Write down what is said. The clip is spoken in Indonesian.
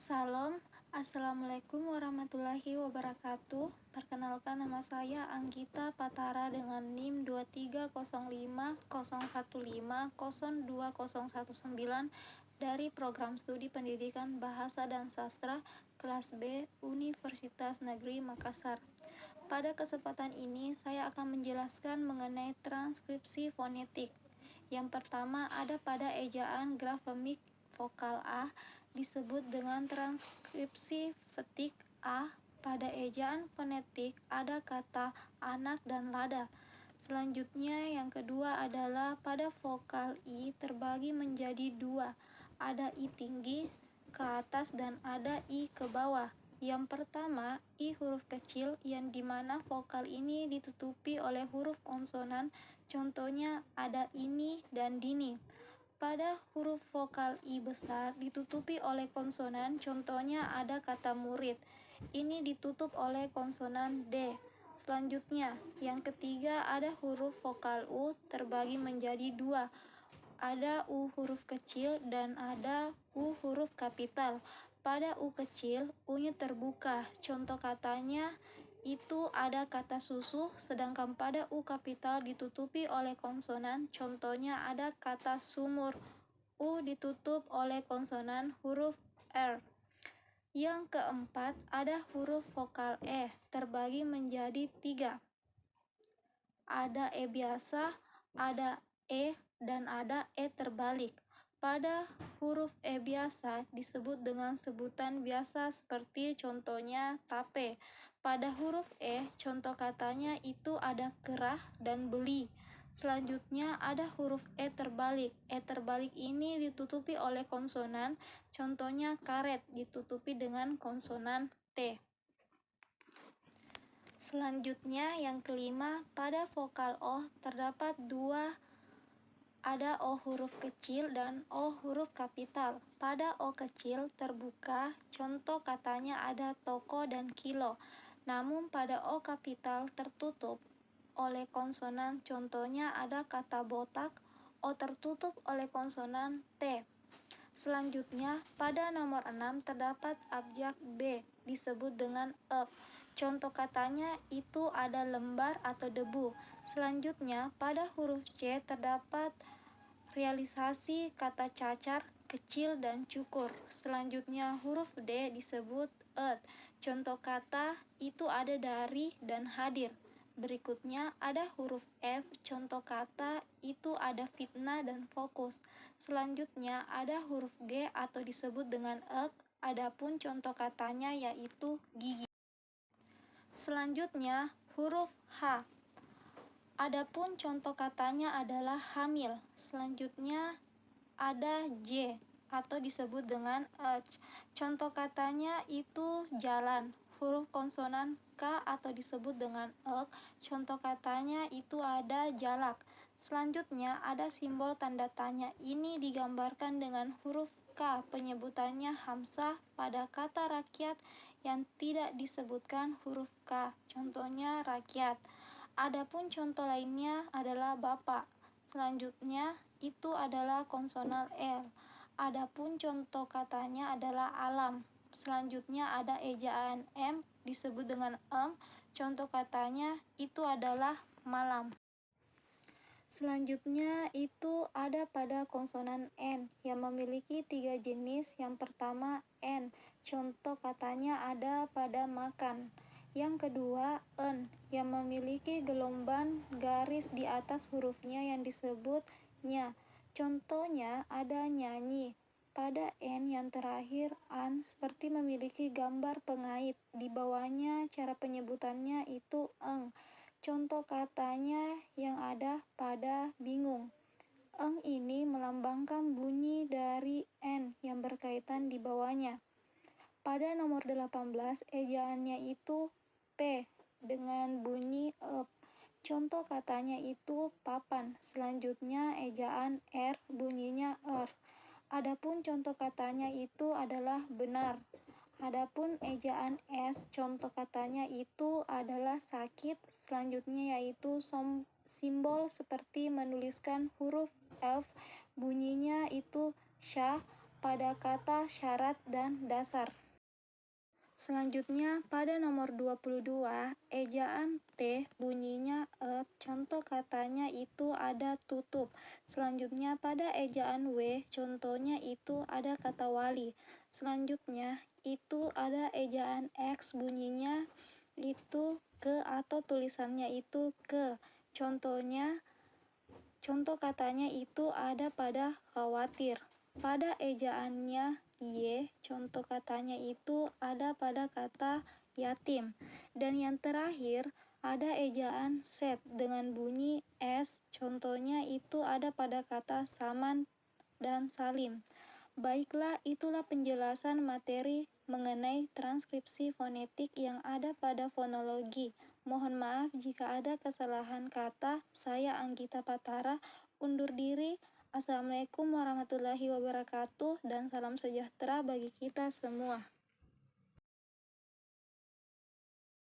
Salam, Assalamualaikum warahmatullahi wabarakatuh. Perkenalkan, nama saya Anggita Patara dengan NIM 2305015020019 dari Program Studi Pendidikan Bahasa dan Sastra kelas B Universitas Negeri Makassar. Pada kesempatan ini saya akan menjelaskan mengenai transkripsi fonetik. Yang pertama ada pada ejaan grafemik vokal A disebut dengan transkripsi fetik A. Pada ejaan fonetik ada kata anak dan lada. Selanjutnya yang kedua adalah pada vokal I terbagi menjadi dua. Ada I tinggi ke atas dan ada I ke bawah. Yang pertama, I huruf kecil yang dimana vokal ini ditutupi oleh huruf konsonan, contohnya ada ini dan dini. Pada huruf vokal I besar ditutupi oleh konsonan, contohnya ada kata murid. Ini ditutup oleh konsonan D. Selanjutnya, yang ketiga ada huruf vokal U terbagi menjadi dua. Ada U huruf kecil dan ada U huruf kapital. Pada U kecil, U-nya terbuka. Contoh katanya itu ada kata susu, sedangkan pada U kapital ditutupi oleh konsonan, contohnya ada kata sumur. U ditutup oleh konsonan huruf R. Yang keempat, ada huruf vokal E terbagi menjadi tiga. Ada E biasa, ada E, dan ada E terbalik. Pada huruf E biasa disebut dengan sebutan biasa seperti contohnya tape. Pada huruf E, contoh katanya itu ada kerah dan beli. Selanjutnya ada huruf E terbalik. E terbalik ini ditutupi oleh konsonan, contohnya karet ditutupi dengan konsonan T. Selanjutnya yang kelima, pada vokal O terdapat dua, ada O huruf kecil dan O huruf kapital. Pada O kecil terbuka, contoh katanya ada toko dan kilo. Namun pada O kapital tertutup oleh konsonan, contohnya ada kata botak. O tertutup oleh konsonan T. Selanjutnya, pada nomor 6 terdapat abjad B disebut dengan ep. Contoh katanya itu ada lembar atau debu. Selanjutnya, pada huruf C terdapat realisasi kata cacar, kecil, dan cukur. Selanjutnya, huruf D disebut et. Contoh kata itu ada dari dan hadir. Berikutnya ada huruf F, contoh kata itu ada fitnah dan fokus. Selanjutnya ada huruf G atau disebut dengan ek, adapun contoh katanya yaitu gigi. Selanjutnya huruf H. Adapun contoh katanya adalah hamil. Selanjutnya ada J atau disebut dengan ej. Contoh katanya itu jalan. Huruf konsonan K atau disebut dengan ek. Contoh katanya itu ada jalak. Selanjutnya ada simbol tanda tanya. Ini digambarkan dengan huruf K. Penyebutannya hamzah pada kata rakyat yang tidak disebutkan huruf K. Contohnya rakyat. Adapun contoh lainnya adalah bapak. Selanjutnya itu adalah konsonal L. Adapun contoh katanya adalah alam. Selanjutnya ada ejaan M disebut dengan em. Contoh katanya itu adalah malam. Selanjutnya itu ada pada konsonan N yang memiliki tiga jenis. Yang pertama N. Contoh katanya ada pada makan. Yang kedua en yang memiliki gelombang garis di atas hurufnya yang disebut nya. Contohnya ada nyanyi. Pada N yang terakhir an seperti memiliki gambar pengait. Di bawahnya cara penyebutannya itu eng. Contoh katanya yang ada pada bingung. Eng ini melambangkan bunyi dari N yang berkaitan di bawahnya. Pada nomor 18 ejaannya itu P dengan bunyi ep. Contoh katanya itu papan. Selanjutnya ejaan R bunyinya er. Adapun contoh katanya itu adalah benar. Adapun ejaan S contoh katanya itu adalah sakit. Selanjutnya yaitu simbol seperti menuliskan huruf F bunyinya itu syah. pada kata syarat dan dasar. Selanjutnya, pada nomor 22, ejaan T bunyinya e, contoh katanya itu ada tutup. Selanjutnya, pada ejaan W, contohnya itu ada kata wali. Selanjutnya, itu ada ejaan X bunyinya itu ke atau tulisannya itu ke. Contoh katanya itu ada pada khawatir. Pada ejaannya Y, contoh katanya itu ada pada kata yatim. Dan yang terakhir, ada ejaan set dengan bunyi S, contohnya itu ada pada kata saman dan salim. Baiklah, itulah penjelasan materi mengenai transkripsi fonetik yang ada pada fonologi. Mohon maaf jika ada kesalahan kata. Saya Anggita Patara, undur diri. Assalamualaikum warahmatullahi wabarakatuh dan salam sejahtera bagi kita semua.